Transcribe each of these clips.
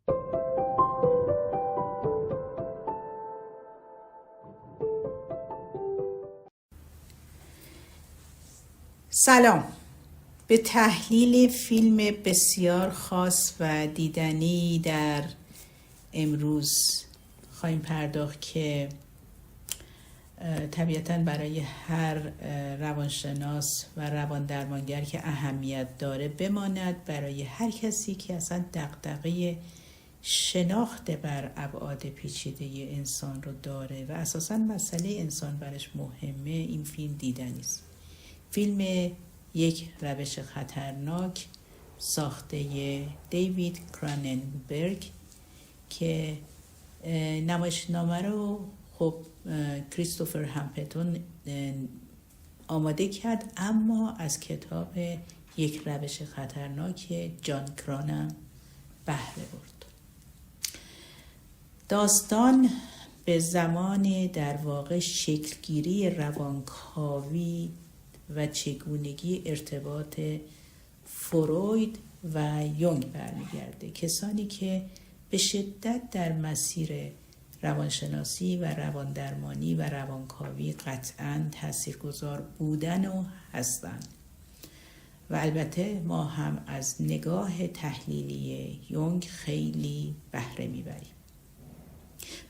سلام. به تحلیل فیلم بسیار خاص و دیدنی در امروز خواهیم پرداخت که طبیعتاً برای هر روانشناس و روان درمانگر که اهمیت داره بماند، برای هر کسی که اصلا دغدغه شناخت بر ابعاد پیچیده انسان رو داره و اساساً مسئله انسان برش مهمه، این فیلم دیدنی است. فیلم یک روش خطرناک ساخته دیوید کراننبرگ که نمایشنامه رو خب کریستوفر همپتون آماده کرد، اما از کتاب یک روش خطرناک جان کرانم بهره برد. داستان به زمان در واقع شکلگیری روانکاوی و چگونگی ارتباط فروید و یونگ برمیگرده، کسانی که به شدت در مسیر روانشناسی و رواندرمانی و روانکاوی قطعاً تاثیرگذار بودن و هستند. و البته ما هم از نگاه تحلیلی یونگ خیلی بهره میبریم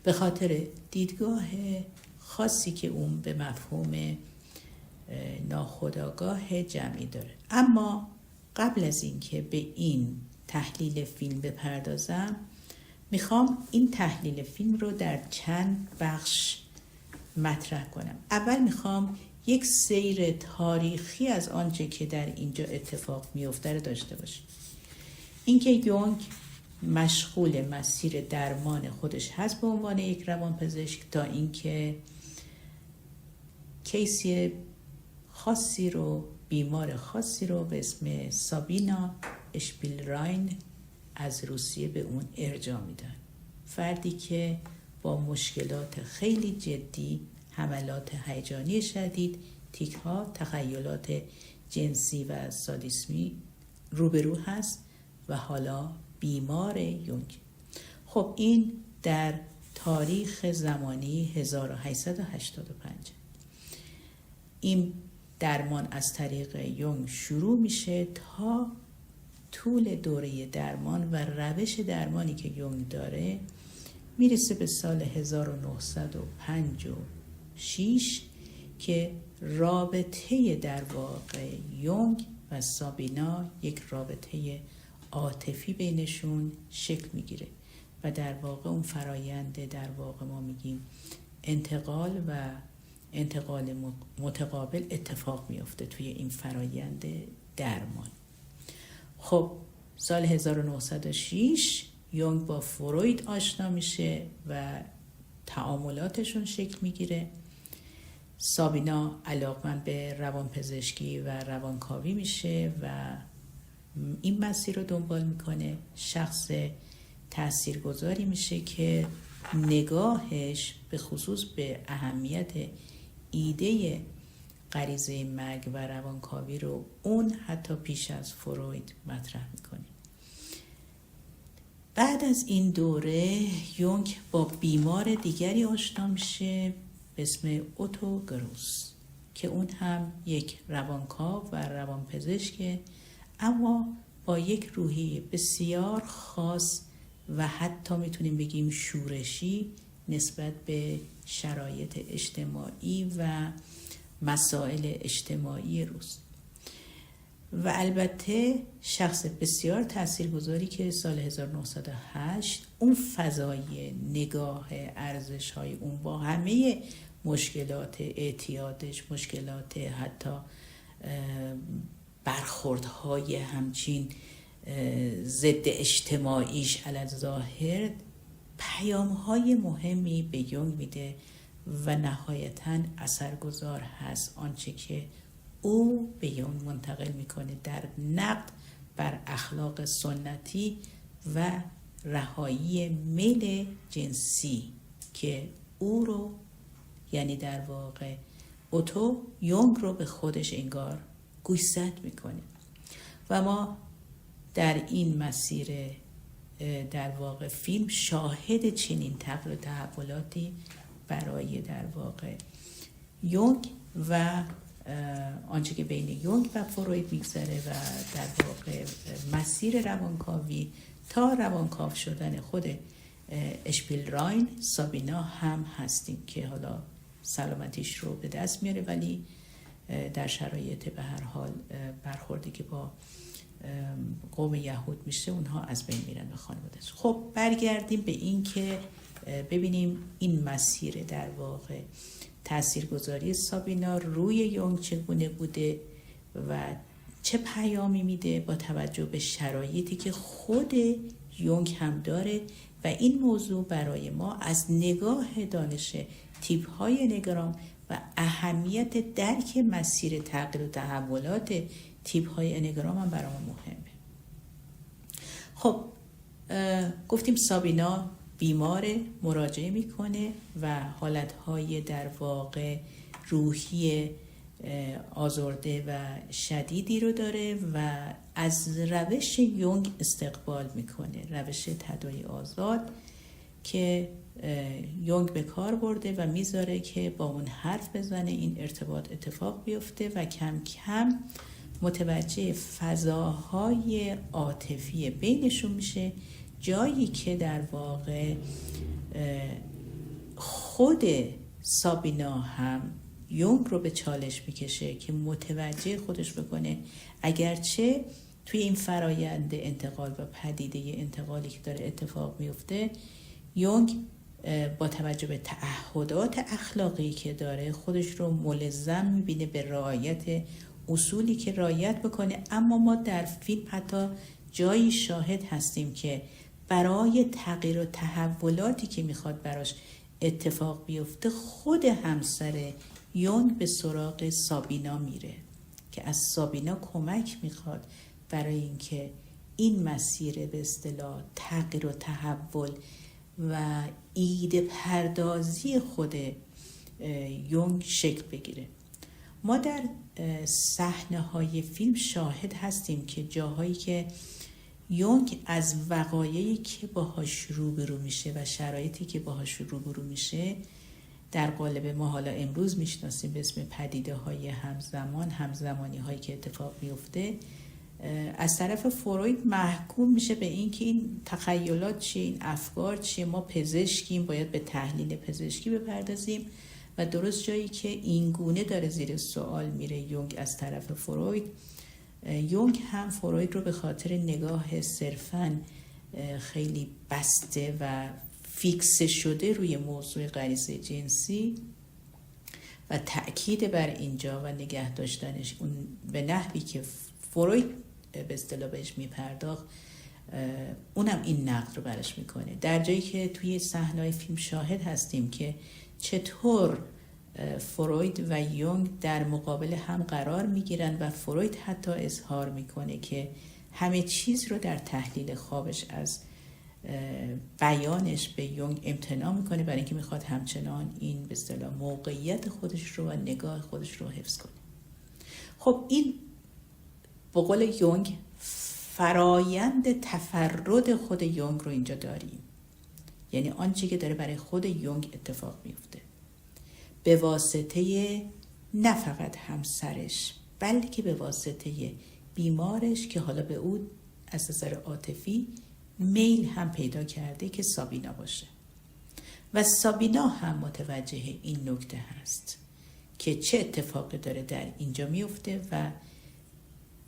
به خاطر دیدگاه خاصی که اون به مفهوم ناخودآگاه جمعی داره. اما قبل از اینکه به این تحلیل فیلم بپردازم، میخوام این تحلیل فیلم رو در چند بخش مطرح کنم. اول میخوام یک سیر تاریخی از آنچه که در اینجا اتفاق میفته داشته باشیم. اینکه یونگ مشغول مسیر درمان خودش هست به عنوان یک روانپزشک، تا اینکه کیسی خاصی رو، بیمار خاصی رو به اسم سابینا اشپیلراین از روسیه به اون ارجاع میدن. فردی که با مشکلات خیلی جدی، حملات هیجانی شدید، تیک‌ها، تخیلات جنسی و سادیسمی روبرو هست و حالا بیمار یونگ. خب این در تاریخ زمانی 1885. این درمان از طریق یونگ شروع میشه تا طول دوره درمان و روش درمانی که یونگ داره میرسه به سال 1956 که رابطه در واقع یونگ و سابینا، یک رابطه عاطفی بینشون شکل میگیره و در واقع اون فرایند در واقع ما میگیم انتقال و انتقال متقابل اتفاق میفته توی این فرایند درمان. خب سال 1906 یونگ با فروید آشنا میشه و تعاملاتشون شکل میگیره. سابینا علاقمند به روانپزشکی و روانکاوی میشه و این مسیر رو دنبال میکنه. شخص تاثیرگذاری میشه که نگاهش به خصوص به اهمیت ایده غریزه مرگ و روانکاوی رو اون حتی پیش از فروید مطرح میکنه. بعد از این دوره یونگ با بیمار دیگری آشنا میشه به اسم اوتو گروس که اون هم یک روانکاو و روانپزشکه، اما با یک روحیه بسیار خاص و حتی میتونیم بگیم شورشی نسبت به شرایط اجتماعی و مسائل اجتماعی روز. و البته شخص بسیار تاثیرگذاری که سال 1908 اون فضای نگاه ارزش‌های اون با همه مشکلات اعتیادش، مشکلات حتی برخوردهای همچین ضد اجتماعیش علی ظاهر پیام‌های مهمی به یونگ میده و نهایتاً اثرگذار هست آنچه که او به یونگ منتقل میکنه در نقد بر اخلاق سنتی و رهایی میل جنسی که او رو، یعنی در واقع اوتو یونگ رو به خودش انگار گوشزد میکنه. و ما در این مسیر در واقع فیلم شاهد چنین تغییر و تحولاتی برای در واقع یونگ و آنچه که بین یونگ و فروید میگذره و در واقع مسیر روانکاوی تا روانکاو شدن خود اشپیلراین سابینا هم هستیم که حالا سلامتیش رو به دست میاره ولی در شرایط به هر حال برخوردی که با قوم یهود میشه اونها از بین میرن به خانواده‌اش. خب برگردیم به این که ببینیم این مسیر در واقع تاثیرگذاری سابینا روی یونگ چگونه بوده و چه پیامی میده با توجه به شرایطی که خود یونگ هم داره و این موضوع برای ما از نگاه دانش تیپ های انگرام و اهمیت درک مسیر تغییر و تحولات تیپ های انگرام هم برای ما مهمه. خب گفتیم سابینا بیمار مراجعه میکنه و حالتهای در واقع روحی آزرده و شدیدی رو داره و از روش یونگ استقبال میکنه، روش تداعی آزاد که یونگ به کار برده و میذاره که با اون حرف بزنه، این ارتباط اتفاق بیفته و کم کم متوجه فضاهای عاطفی بینشون میشه، جایی که در واقع خود سابینا هم یونگ رو به چالش میکشه که متوجه خودش بکنه اگرچه توی این فرایند انتقال و پدیده انتقالی که داره اتفاق میفته، یونگ با توجه به تعهدات اخلاقی که داره خودش رو ملزم میبینه به رعایت اصولی که رعایت بکنه، اما ما در فیلم حتی جایی شاهد هستیم که برای تغییر و تحولاتی که میخواد براش اتفاق بیفته خود همسر یونگ به سراغ سابینا میره که از سابینا کمک میخواد برای اینکه این مسیر به اصطلاح تغییر و تحول و ایده پردازی خود یونگ شکل بگیره. ما در صحنه‌های فیلم شاهد هستیم که جاهایی که یونگ از وقایعی که باهاش روبرو میشه و شرایطی که باهاش روبرو میشه در قالب ما حالا امروز میشناسیم به اسم پدیده های همزمانی هایی که اتفاق میفته، از طرف فروید محکوم میشه به این که این تخیلات چیه، این افکار چیه، ما پزشکیم باید به تحلیل پزشکی بپردازیم و درست جایی که این گونه داره زیر سوال میره یونگ از طرف فروید، یونگ هم فروید رو به خاطر نگاه صرفاً خیلی بسته و فیکس شده روی موضوع غریزه جنسی و تأکید بر اینجا و نگه داشتنش اون به نحوی که فروید به اصطلاح بهش میپرداخت، اونم این نقد رو برش میکنه، در جایی که توی صحنه‌های فیلم شاهد هستیم که چطور فروید و یونگ در مقابل هم قرار میگیرن و فروید حتی اظهار میکنه که همه چیز رو در تحلیل خوابش از بیانش به یونگ امتناع میکنه برای اینکه میخواد همچنان این به اصطلاح موقعیت خودش رو و نگاه خودش رو حفظ کنه. خب این به قول یونگ فرایند تفرد خود یونگ رو اینجا داریم، یعنی آنچه که داره برای خود یونگ اتفاق میفته به واسطه نه فقط همسرش بلکه به واسطه بیمارش که حالا به او از نظر عاطفی میل هم پیدا کرده که سابینا باشه و سابینا هم متوجه این نکته هست که چه اتفاقی داره در اینجا میفته و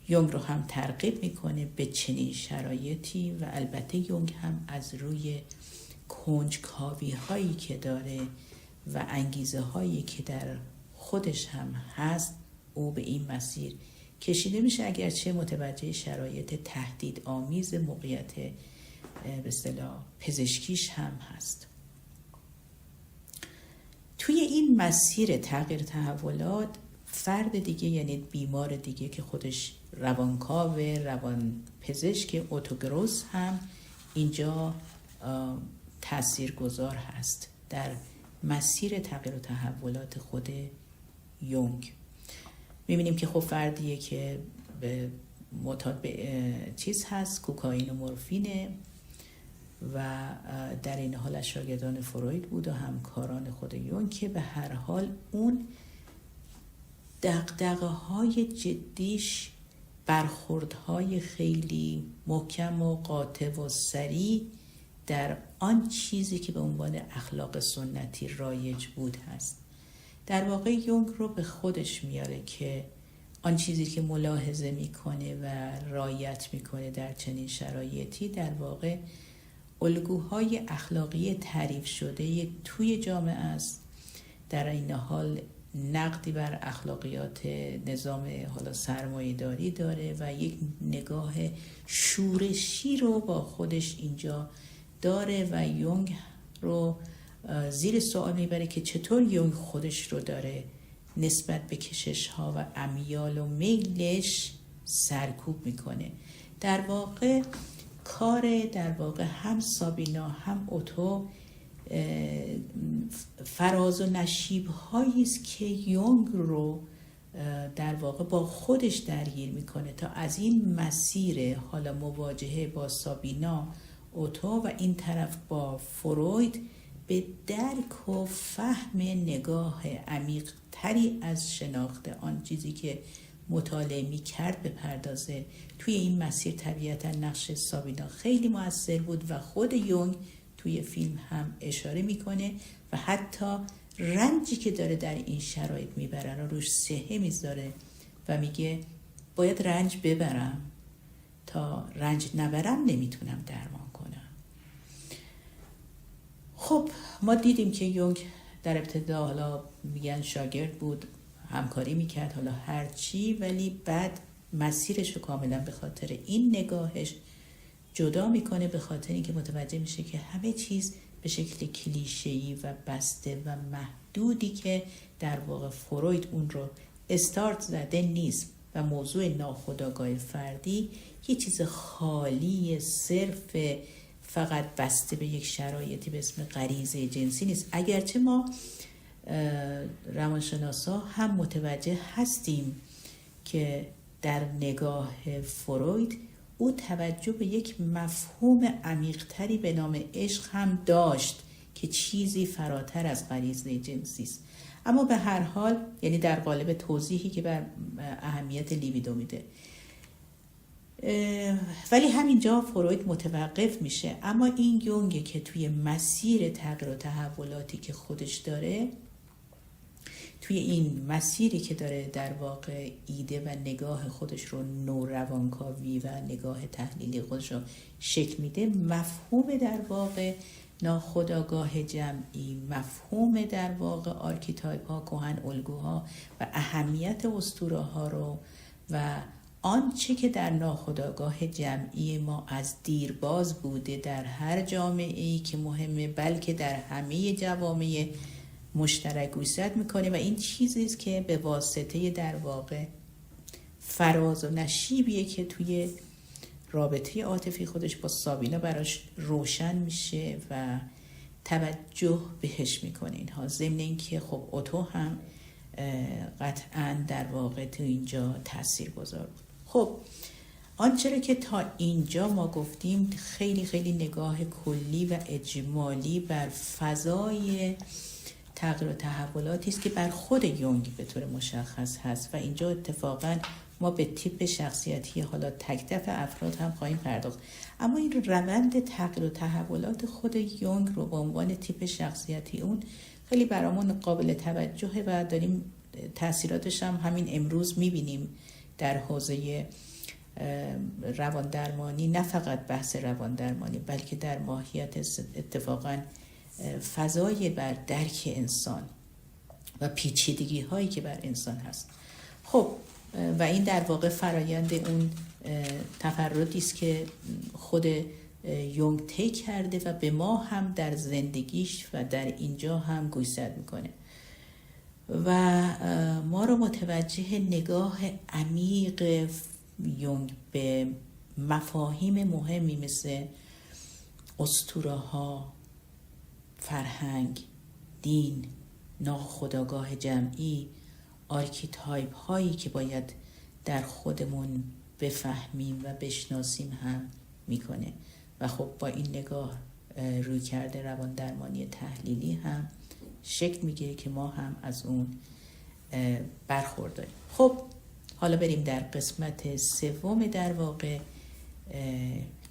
یونگ رو هم ترغیب میکنه به چنین شرایطی و البته یونگ هم از روی کنجکاوی هایی که داره و انگیزه هایی که در خودش هم هست او به این مسیر کشیده میشه، اگرچه متوجه شرایط تهدید آمیز موقعیت به اصطلاح پزشکیش هم هست. توی این مسیر تغییر تحولات فرد دیگه یعنی بیمار دیگه که خودش روانکاو روان پزشک اوتوگروس هم اینجا تاثیرگذار هست در مسیر تغییر و تحولات خود یونگ. میبینیم که خب فردیه که به معتاد به چیز هست، کوکائین و مورفینه و در این حال از شاگردان فروید بود و همکاران خود یونگ که به هر حال اون دغدغه‌های جدیش، برخوردهای خیلی محکم و قاطع و سریع در آن چیزی که به عنوان اخلاق سنتی رایج بود هست. در واقع یونگ رو به خودش میاره که آن چیزی که ملاحظه میکنه و رعایت میکنه در چنین شرایطی در واقع الگوهای اخلاقی تعریف شده توی جامعه است. در این حال نقدی بر اخلاقیات نظام حالا سرمایه‌داری داره و یک نگاه شورشی رو با خودش اینجا داره و یونگ رو زیر سوال میبره که چطور یونگ خودش رو داره نسبت به کشش‌ها و امیال و میلش سرکوب میکنه. در واقع هم سابینا هم اوتو فراز و نشیب هایی است که یونگ رو در واقع با خودش درگیر میکنه تا از این مسیر حالا مواجهه با سابینا، اوتو و این طرف با فروید به درک و فهم نگاه عمیق تری از شناخت آن چیزی که مطالعه می کرد بپردازه. توی این مسیر طبیعتا نقش سابینا خیلی مؤثر بود و خود یونگ توی فیلم هم اشاره میکنه و حتی رنجی که داره در این شرایط میبره رو روش سهه میذاره و میگه باید رنج ببرم، تا رنج نبرم نمیتونم درمان کنم. خب ما دیدیم که یونگ در ابتدا حالا میگن شاگرد بود، همکاری میکرد، حالا هرچی، ولی بعد مسیرش رو کاملا به خاطر این نگاهش جدا میکنه، به خاطر اینکه متوجه میشه که همه چیز به شکل کلیشه‌ای و بسته و محدودی که در واقع فروید اون رو استارت زده نیست و موضوع ناخودآگاه فردی یه چیز خالی صرف فقط بسته به یک شرایطی به اسم غریزه جنسی نیست. اگرچه ما روانشناسا هم متوجه هستیم که در نگاه فروید او توجه به یک مفهوم عمیق‌تری به نام عشق هم داشت که چیزی فراتر از غریزه جنسی است، اما به هر حال یعنی در قالب توضیحی که بر اهمیت لیبیدو میده. ولی همینجا فروید متوقف میشه، اما این یونگ که توی مسیر تغییر و تحولاتی که خودش داره، توی این مسیری که داره در واقع ایده و نگاه خودش رو نوروانکاوی و نگاه تحلیلی خودش رو شکل میده، مفهوم در واقع ناخودآگاه جمعی، مفهوم در واقع آرکیتایپ ها، کهن الگوها و اهمیت اسطوره ها رو و آنچه که در ناخودآگاه جمعی ما از دیرباز بوده در هر جامعه‌ای که مهمه، بلکه در همه جوامع مشترک گوشزد میکنه و این چیزی است که به واسطه در واقع فراز و نشیبیه که توی رابطه عاطفی خودش با سابینا براش روشن میشه و توجه بهش میکنه اینها. ضمن اینکه خب اوتو هم قطعا در واقع تو اینجا تاثیرگذار بود. خب آنچه را که تا اینجا ما گفتیم خیلی خیلی نگاه کلی و اجمالی بر فضای تغییر و تحولاتی است که بر خود یونگ به طور مشخص هست و اینجا اتفاقا ما به تیپ شخصیتی حالا تک تک افراد هم خواهیم پرداخت، اما این روند تغییر و تحولات خود یونگ رو به عنوان تیپ شخصیتی اون خیلی برامون قابل توجهه و داریم تاثیراتش هم همین امروز میبینیم در حوزه رواندرمانی، نه فقط بحث رواندرمانی بلکه در ماهیت اتفاقا فضای بر درک انسان و پیچیدگی هایی که بر انسان هست. خب و این در واقع فرایند اون تفردی است که خود یونگ طی کرده و به ما هم در زندگیش و در اینجا هم گوشزد میکنه و ما رو متوجه نگاه عمیق یونگ به مفاهیم مهمی مثل اسطوره ها، فرهنگ، دین، ناخودآگاه جمعی، آرکیتایپ هایی که باید در خودمون بفهمیم و بشناسیم هم میکنه و خب با این نگاه روی کرده روان درمانی تحلیلی هم شکل میگیره که ما هم از اون برخورداریم. خب حالا بریم در قسمت سوم، در واقع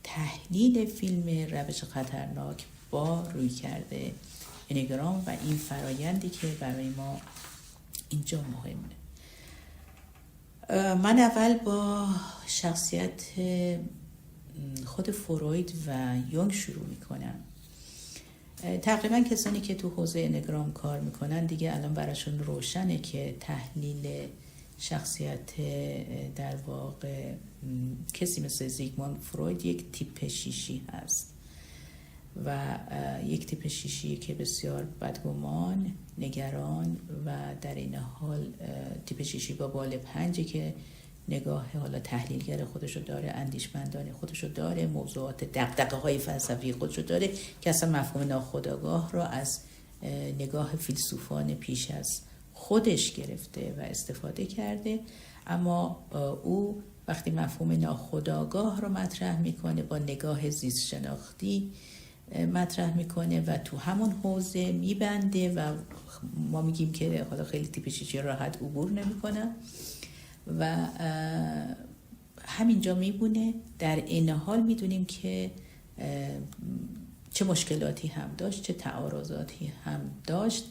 تحلیل فیلم روش خطرناک با روی کرده انگرام و این فرایندی که برای ما اینجا مهمه. من اول با شخصیت خود فروید و یونگ شروع میکنم. تقریبا کسانی که تو حوزه انگرام کار میکنن دیگه الان براشون روشنه که تحلیل شخصیت در واقع کسی مثل زیگموند فروید یک تیپ شیشی هست و یک تیپ شیشی که بسیار بدگمان، نگران و در این حال تیپ شیشی با بال 5 که نگاه حالا تحلیلگر خودشو داره، اندیشمندان خودشو داره، موضوعات دغدغه‌های فلسفی خودشو داره که اصلا مفهوم ناخودآگاه رو از نگاه فیلسوفان پیش از خودش گرفته و استفاده کرده. اما او وقتی مفهوم ناخودآگاه رو مطرح میکنه با نگاه زیست شناختی مطرح میکنه و تو همون حوزه میبنده و ما میگیم که حالا خیلی تیپ شیشی راحت عبور نمیکنه و همینجا میبونه. در این حال میدونیم که چه مشکلاتی هم داشت، چه تعارضاتی هم داشت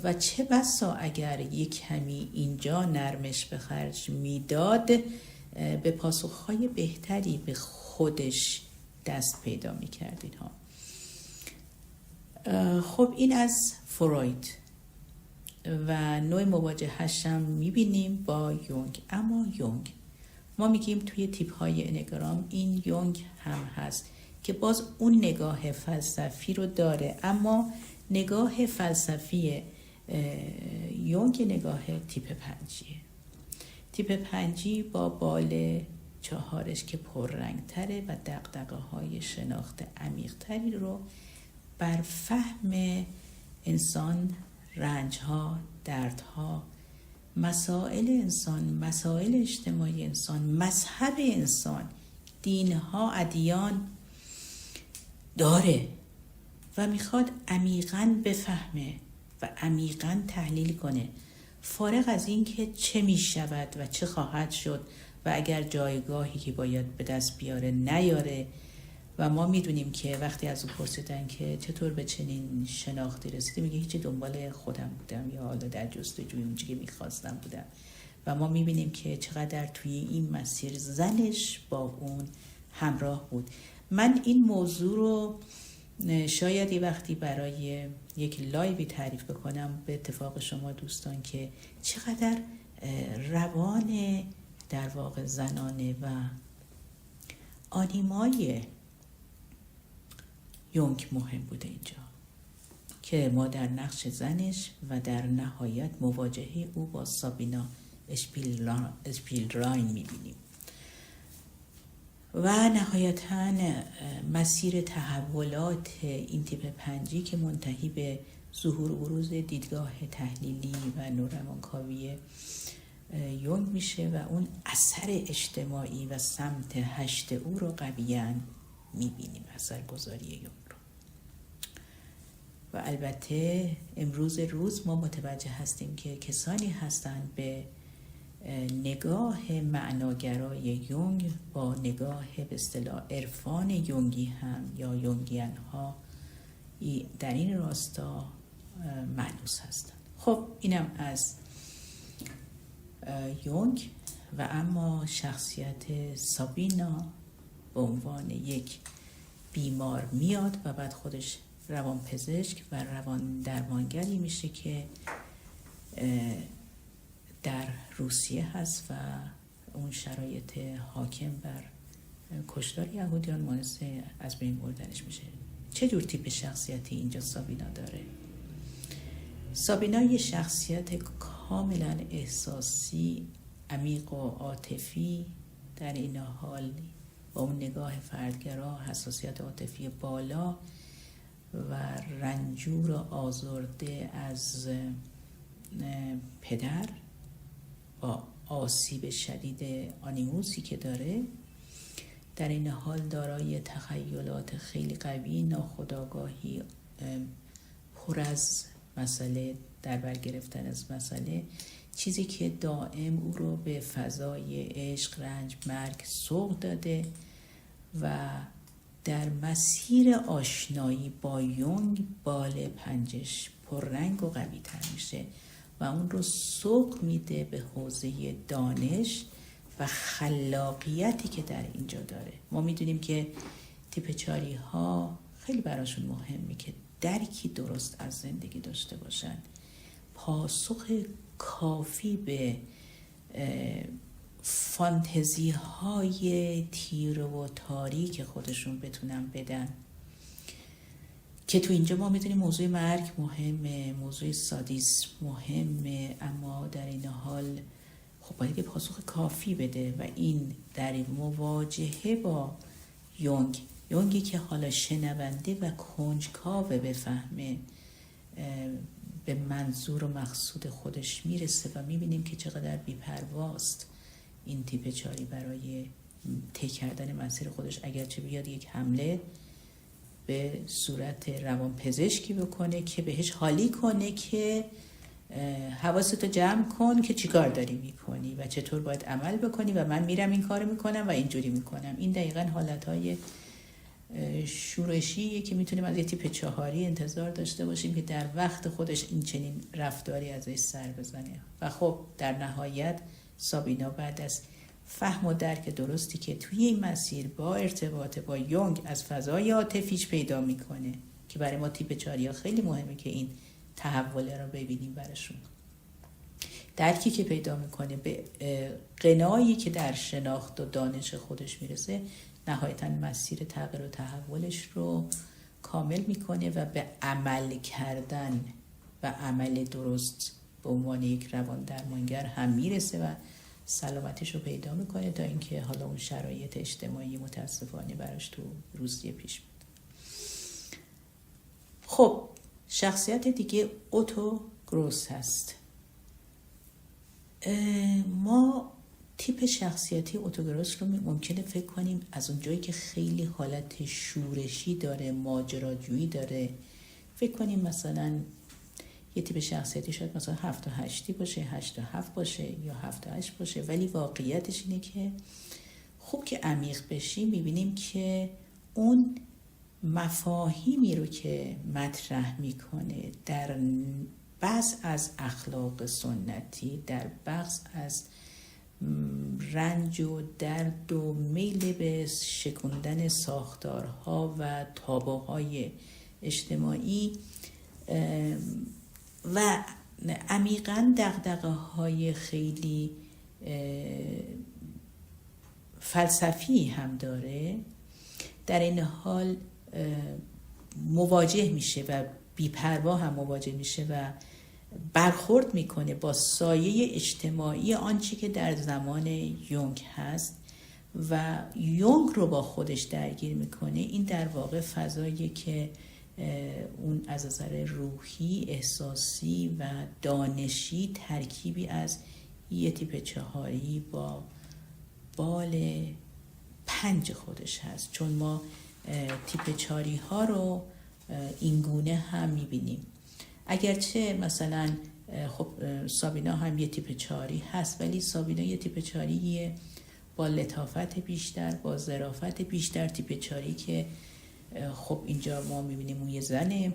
و چه بسا اگر یک کمی اینجا نرمش به خرج میداد به پاسخهای بهتری به خودش دست پیدا میکرد اینها. خب این از فروید و نوع مواجهش هم میبینیم با یونگ. اما یونگ ما میگیم توی تیپ های انگرام این یونگ هم هست که باز اون نگاه فلسفی رو داره، اما نگاه فلسفی یونگ نگاه تیپ 5. تیپ 5 با بال 4 که پررنگ تره و دغدغه های شناخت عمیق تری رو بر فهم انسان، رنج‌ها، دردها، مسائل انسان، مسائل اجتماعی انسان، مذهب انسان، دینها، ادیان داره و میخواد عمیقاً بفهمه و عمیقاً تحلیل کنه، فارغ از این که چه میشود و چه خواهد شد و اگر جایگاهی که باید به دست بیاره نیاره. و ما میدونیم که وقتی از او پرسیدن که چطور به چنین شناختی رسیدی، میگه هیچی، دنبال خودم بودم یا حالا در جستجوی اون چیزی که میخواستم بودم. و ما میبینیم که چقدر توی این مسیر زنش با اون همراه بود. من این موضوع رو شاید یه وقتی برای یک لایوی تعریف بکنم به اتفاق شما دوستان که چقدر روان در واقع زنانه و آنیمای یونگ مهم بوده اینجا که ما در نقش زنش و در نهایت مواجهه او با سابینا اشپیلراین میبینیم. و نهایتاً مسیر تحولات این تیپ 5 که منتهی به ظهور و بروز دیدگاه تحلیلی و نورمانکاوی یونگ میشه و اون اثر اجتماعی و سمت هشت او رو قویاً میبینیم، اثرگذاری یونگ رو. و البته امروز روز ما متوجه هستیم که کسانی هستند به نگاه معناگرای یونگ با نگاه به اصطلاح عرفان یونگی هم یا یونگیان ها در این راستا مانوس هستند. خب اینم از یونگ. و اما شخصیت سابینا به عنوان یک بیمار میاد و بعد خودش روانپزشک و روان درمانگری میشه که در روسیه هست و اون شرایط حاکم بر کشتار یهودیان باعث از بین بردنش میشه. چه جور تیپ شخصیتی اینجا سابینا داره؟ سابینا یه شخصیت کاملا احساسی، عمیق و عاطفی، در این حال با اون نگاه فردگرا، حساسیت عاطفی بالا و رنجور و آزرده از پدر با آسیب شدید آنیموسی که داره، در این حال دارای تخیلات خیلی قوی، ناخودآگاهی پر از مسئله، در بر گرفتن از مسئله، چیزی که دائم او رو به فضای عشق، رنج، مرگ سوق داده و در مسیر آشنایی با یونگ بال پنجش پررنگ و قوی تر میشه و اون رو سوق میده به حوزه دانش و خلاقیتی که در اینجا داره. ما میدونیم که تیپ 4 ها خیلی براشون مهمه که درکی درست از زندگی داشته باشن، پاسخ کافی به فانتزی های تیره و تاریک خودشون بتونن بدن، که تو اینجا ما میدونیم موضوع مرگ مهمه، موضوع سادیسم مهمه، اما در این حال خب باید یه پاسخ کافی بده و این در مواجهه با یونگی که حالا شنونده و کنجکاوه بفهمه، به منظور و مقصود خودش میرسه و میبینیم که چقدر بی‌پرواست این تیپ 4 برای طی کردن مسیر خودش. اگرچه بیاد یک حمله به صورت روانپزشکی بکنه که بهش حالی کنه که حواستو جمع کن که چیکار داری میکنی و چطور باید عمل بکنی و من میرم این کارو میکنم و اینجوری میکنم. این دقیقاً حالتهای شورشیه که میتونیم از یه تیپ 4 انتظار داشته باشیم که در وقت خودش این چنین رفتاری ازش سر بزنه. و خب در نهایت سابینا بعد از فهم و درک درستی که توی این مسیر با ارتباط با یونگ از فضای عاطفیش پیدا میکنه که برای ما تیپ 4 خیلی مهمه که این تحوله رو ببینیم براشون، درکی که پیدا میکنه به قنایی که در شناخت و دانش خودش میرسه، نهایتاً مسیر تغییر و تحولش رو کامل میکنه و به عمل کردن و عمل درست به عنوان یک روان درمانگر هم میرسه و سلامتیش رو پیدا میکنه تا اینکه حالا اون شرایط اجتماعی متاسفانه براش تو روسیه پیش میاد. خب شخصیت دیگه اوتو گروس هست. ما تیپ شخصیتی اوتوگراس رو ممکنه فکر کنیم از اون جایی که خیلی حالت شورشی داره، ماجراجویی داره، فکر کنیم مثلا یه تیپ شخصیتی شاید مثلا 7 تا 8 باشه، 8 تا 7 باشه یا 7 تا 8 باشه، ولی واقعیتش اینه که خوب که عمیق بشیم میبینیم که اون مفاهیمی رو که مطرح میکنه در بحث از اخلاق سنتی، در بحث از رنج و درد و میل به شکوندن ساختارها و تابوهای اجتماعی و عمیقاً دغدغه‌های خیلی فلسفی هم داره، در این حال مواجه میشه و بی‌پروا هم مواجه میشه و برخورد میکنه با سایه اجتماعی آنچه که در زمان یونگ هست و یونگ رو با خودش درگیر میکنه. این در واقع فضایی که اون از نظر روحی، احساسی و دانشی ترکیبی از یه تیپ 4 با بال 5 خودش هست، چون ما تیپ 4 ها رو این گونه هم میبینیم. اگرچه مثلا خب سابینا هم یه تیپ 4 هست، ولی سابینا یه تیپ 4 با لطافت بیشتر، با ظرافت بیشتر، تیپ 4 که خب اینجا ما میبینیم اون یه زنه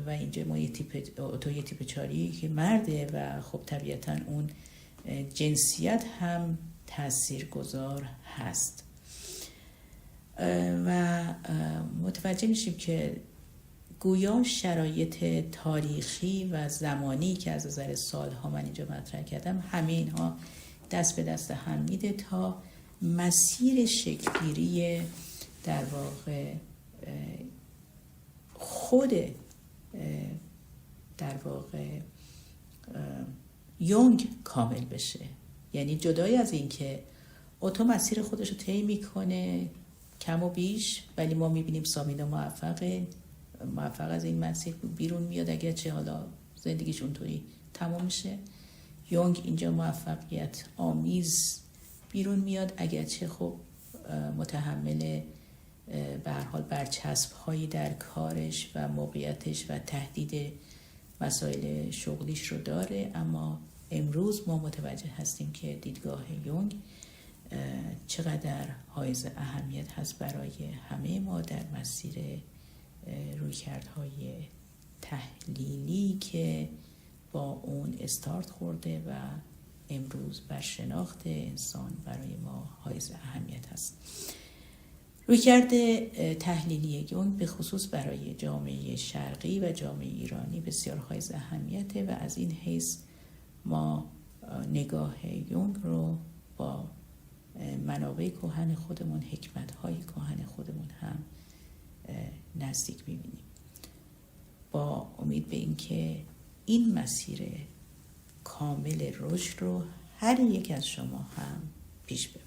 و اینجا ما یه تیپ 4 که مرده و خب طبیعتا اون جنسیت هم تاثیرگذار هست و متوجه میشیم که گویا شرایط تاریخی و زمانی که از نظر سالها من اینجا مطرح کردم، همه اینها دست به دست هم میده تا مسیر شکل‌گیری در واقع خود در واقع یونگ کامل بشه. یعنی جدای از این که اوتو مسیر خودش رو طی میکنه کم و بیش، ولی ما میبینیم سابینا موفق از این مسیر بیرون میاد، اگرچه حالا زندگیش اونطوری تمام میشه. یونگ اینجا موفقیت آمیز بیرون میاد، اگرچه خب متحمل به هر حال برچسب‌هایی در کارش و موقعیتش و تهدید مسائل شغلیش رو داره، اما امروز ما متوجه هستیم که دیدگاه یونگ چقدر حائز اهمیت هست برای همه ما در مسیر رویکردهای تحلیلی که با اون استارت خورده و امروز بر شناخت انسان برای ما حائز اهمیت هست. رویکرد تحلیلی یونگ به خصوص برای جامعه شرقی و جامعه ایرانی بسیار حائز اهمیته و از این حیث ما نگاه یونگ رو با منابع کهن خودمون، حکمت‌های کهن خودمون هم نزدیک می‌بینیم، با امید به اینکه این مسیر کامل رشد رو هر یک از شما هم پیش ببرید.